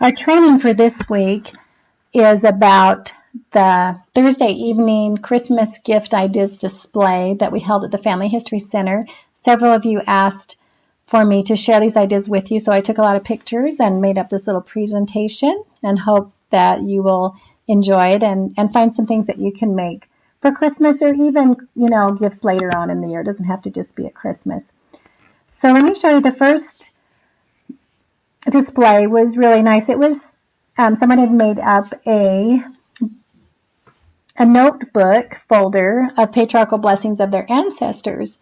Our training for this week is about the Thursday evening Christmas gift ideas display that we held at the Family History Center. Several of you asked for me to share these ideas with you, so I took a lot of pictures and made up this little presentation and hope that you will enjoy it and find some things that you can make for Christmas or even, gifts later on in the year. It doesn't have to just be at Christmas. So let me show you the first display. Was really nice. It was someone had made up a notebook folder of patriarchal blessings of their ancestors,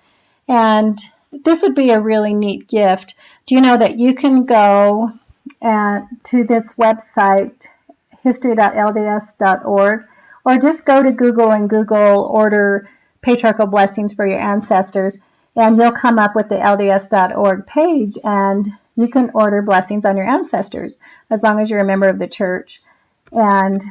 and this would be a really neat gift. Do you know that you can go to this website, history.lds.org, or just go to Google and Google order patriarchal blessings for your ancestors, and you'll come up with the LDS.org page, and you can order blessings on your ancestors as long as you're a member of the church. And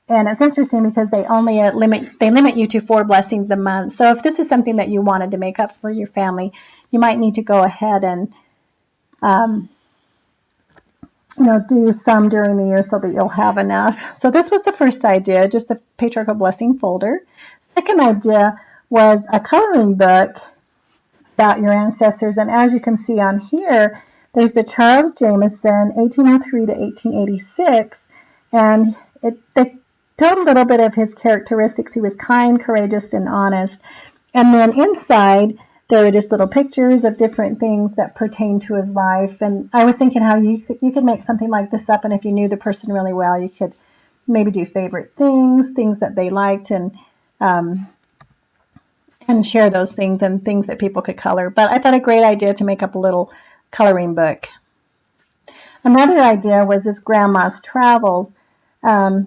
it's interesting because they only limit you to 4 blessings a month. So if this is something that you wanted to make up for your family, you might need to go ahead and do some during the year so that you'll have enough. So this was the first idea, just the patriarchal blessing folder. Second idea was a coloring book about your ancestors, and as you can see on here, there's the Charles Jameson, 1803 to 1886, and they told a little bit of his characteristics. He was kind, courageous, and honest. And then inside, there were just little pictures of different things that pertain to his life. And I was thinking how you could make something like this up, and if you knew the person really well, you could maybe do favorite things that they liked, and share those things and things that people could color. But I thought a great idea to make up a little coloring book. Another idea was this Grandma's Travels.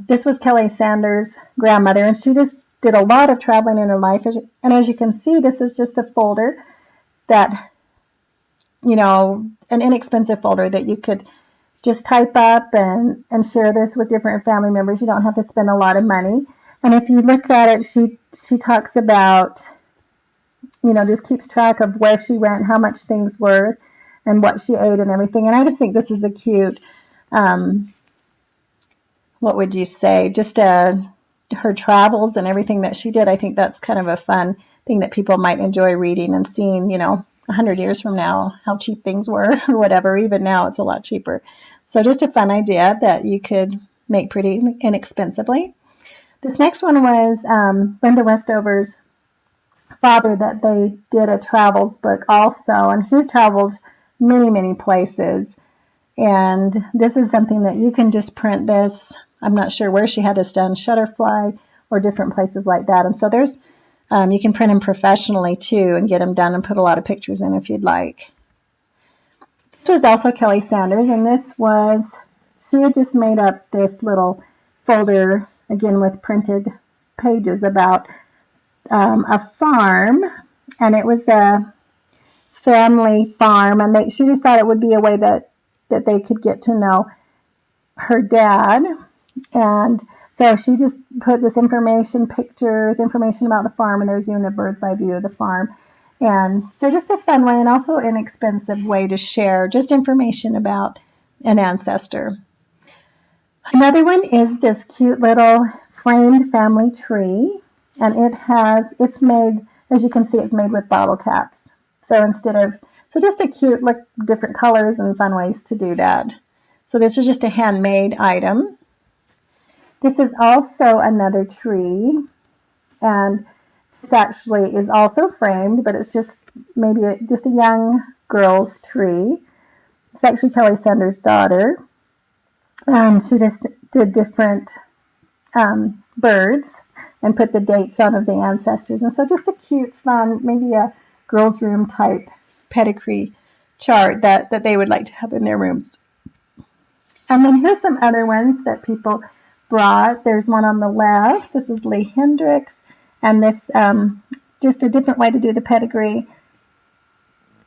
This was Kelly Sanders' grandmother, and she just did a lot of traveling in her life. And as you can see, this is just a folder that, an inexpensive folder that you could just type up and share this with different family members. You don't have to spend a lot of money. And if you look at it, she talks about, just keeps track of where she went, how much things were, and what she ate and everything. And I just think this is a cute, what would you say, just her travels and everything that she did. I think that's kind of a fun thing that people might enjoy reading and seeing, 100 years from now, how cheap things were or whatever. Even now, it's a lot cheaper. So just a fun idea that you could make pretty inexpensively. This next one was Linda Westover's father, that they did a travels book also, and he's traveled many, many places. And this is something that you can just print this. I'm not sure where she had this done, Shutterfly or different places like that. And so there's, you can print them professionally too and get them done and put a lot of pictures in if you'd like. This was also Kelly Sanders, and she had just made up this little folder, again with printed pages, about a farm, and it was a family farm, and she just thought it would be a way that they could get to know her dad. And so she just put this information about the farm, and there's even a bird's eye view of the farm. And so just a fun way, and also an inexpensive way to share just information about an ancestor. Another one is this cute little framed family tree, and it's made, as you can see, it's made with bottle caps. So just a cute, different colors and fun ways to do that. So this is just a handmade item. This is also another tree, and this actually is also framed, but it's just maybe just a young girl's tree. It's actually Kelly Sanders' daughter. She just did different birds and put the dates on of the ancestors. And so just a cute, fun, maybe a girls' room type pedigree chart that they would like to have in their rooms. And then here's some other ones that people brought. There's one on the left. This is Lee Hendricks, and this just a different way to do the pedigree.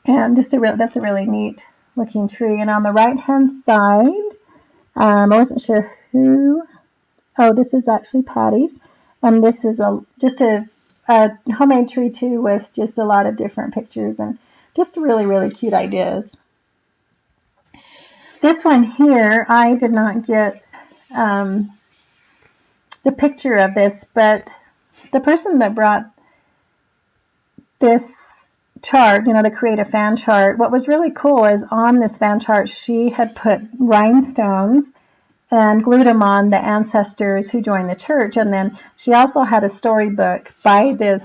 And that's a really neat looking tree. And on the right hand side, I wasn't sure who. Oh, this is actually Patty's. And this is just a homemade tree too, with just a lot of different pictures and just really, really cute ideas. This one here, I did not get the picture of this, but the person that brought this chart, the Create a Fan chart, what was really cool is on this fan chart, she had put rhinestones and glued them on the ancestors who joined the church. And then she also had a storybook by this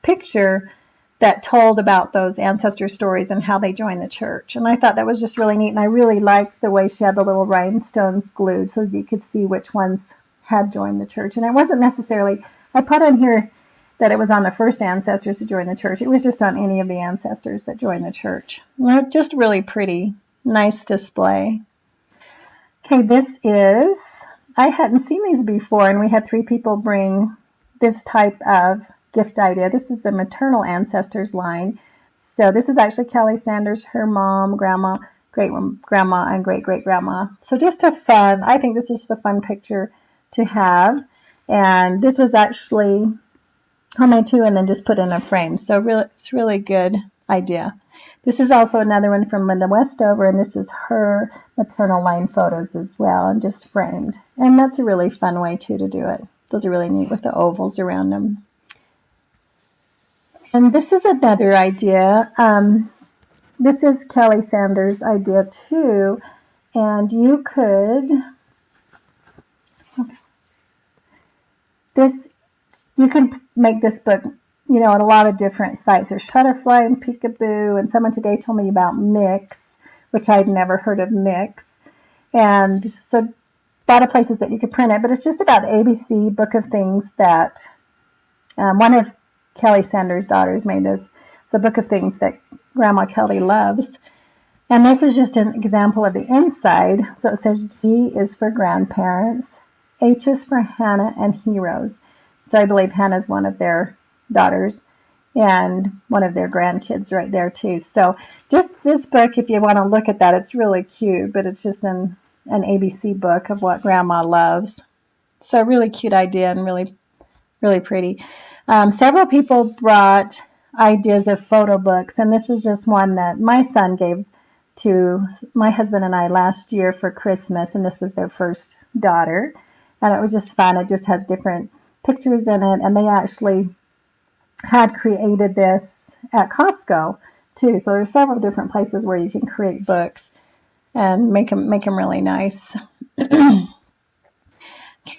picture that told about those ancestor stories and how they joined the church. And I thought that was just really neat. And I really liked the way she had the little rhinestones glued so you could see which ones had joined the church. And it wasn't necessarily, I put on here that it was on the first ancestors to join the church. It was just on any of the ancestors that joined the church. Just really pretty, nice display. Okay, this is, I hadn't seen these before, and we had 3 people bring this type of gift idea. This is the maternal ancestors line. So this is actually Kelly Sanders, her mom, grandma, great-grandma, and great-great-grandma. So just a fun, I think this is just a fun picture to have. And this was actually homemade too, and then just put in a frame. So it's really good idea. This is also another one from Linda Westover, and this is her maternal line photos as well, and just framed. And that's a really fun way too to do it. Those are really neat with the ovals around them. And this is another idea. This is Kelly Sanders' idea too, and you could make this book, at a lot of different sites. There's Shutterfly and Peekaboo, and someone today told me about Mix, which I'd never heard of Mix. And so a lot of places that you could print it, but it's just about the ABC book of things that one of Kelly Sanders' daughters made this. It's a book of things that Grandma Kelly loves. And this is just an example of the inside. So it says G is for grandparents, H is for Hannah and heroes. So I believe Hannah's one of their daughters and one of their grandkids right there too. So just this book, if you want to look at that, it's really cute, but it's just an ABC book of what Grandma loves. So a really cute idea and really, really pretty. Several people brought ideas of photo books, and this was just one that my son gave to my husband and I last year for Christmas, and this was their first daughter. And it was just fun. It just has different pictures in it, and they actually had created this at Costco too. So there's several different places where you can create books and make them really nice. Okay,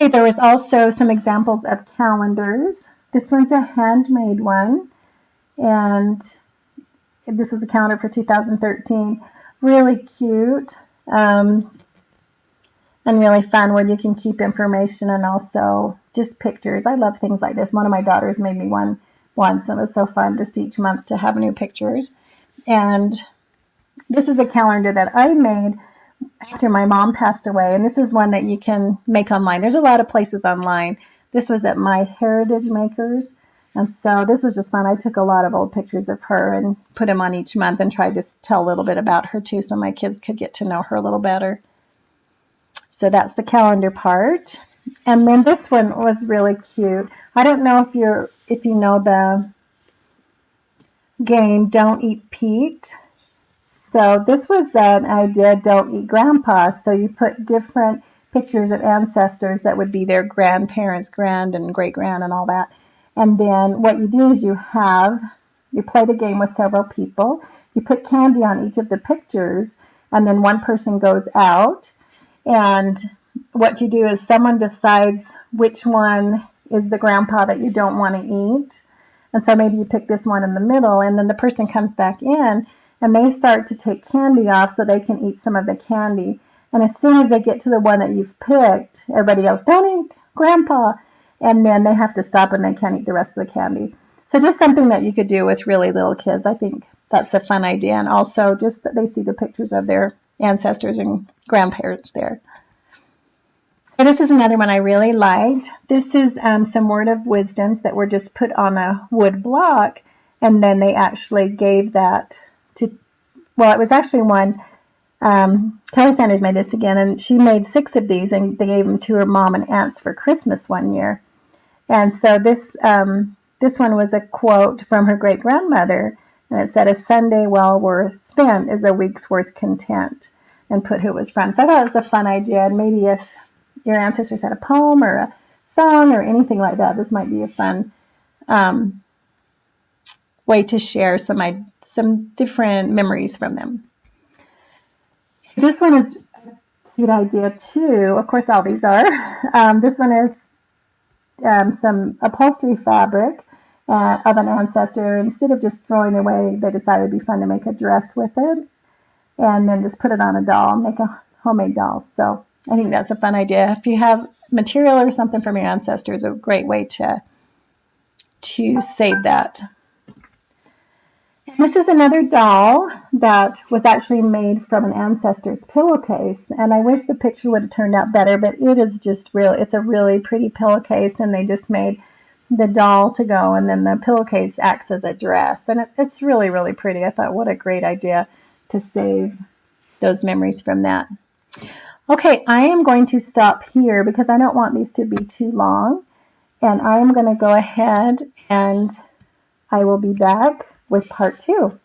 there was also some examples of calendars. This one's a handmade one, and this was a calendar for 2013. Really cute and really fun, where you can keep information and also just pictures. I love things like this. One of my daughters made me one once, and it was so fun just each month to have new pictures. And this is a calendar that I made after my mom passed away, and this is one that you can make online. There's a lot of places online. This was at My Heritage Makers, and so this was just fun. I took a lot of old pictures of her and put them on each month and tried to tell a little bit about her too, so my kids could get to know her a little better. So that's the calendar part. And then this one was really cute. I don't know if you know the game Don't Eat Pete. So this was an idea, Don't Eat Grandpa. So you put different pictures of ancestors that would be their grandparents, grand and great-grand and all that. And then what you do is you play the game with several people. You put candy on each of the pictures, and then one person goes out. And what you do is someone decides which one is the grandpa that you don't want to eat. And so maybe you pick this one in the middle, and then the person comes back in, and they start to take candy off so they can eat some of the candy. And as soon as they get to the one that you've picked, everybody else, don't eat grandpa. And then they have to stop and they can't eat the rest of the candy. So just something that you could do with really little kids. I think that's a fun idea. And also just that they see the pictures of their ancestors and grandparents there. And this is another one I really liked. This is some word of wisdoms that were just put on a wood block, and then they actually gave that to, well, it was actually one, Kelly Sanders made this again, and she made 6 of these, and they gave them to her mom and aunts for Christmas one year. And so this one was a quote from her great-grandmother, and it said, "A Sunday well worth spent is a week's worth content." and put who it was from. So I thought it was a fun idea. And maybe if your ancestors had a poem or a song or anything like that, this might be a fun way to share some different memories from them. This one is a cute idea too. Of course, all these are. This one is some upholstery fabric of an ancestor. Instead of just throwing away, they decided it'd be fun to make a dress with it, and then just put it on a doll, make a homemade doll. So I think that's a fun idea. If you have material or something from your ancestors, a great way to save that. This is another doll that was actually made from an ancestor's pillowcase, and I wish the picture would have turned out better, but it is just it's a really pretty pillowcase, and they just made the doll to go, and then the pillowcase acts as a dress, and it's really, really pretty. I thought, what a great idea to save those memories from that. Okay, I am going to stop here because I don't want these to be too long, and I am going to go ahead and I will be back with part 2.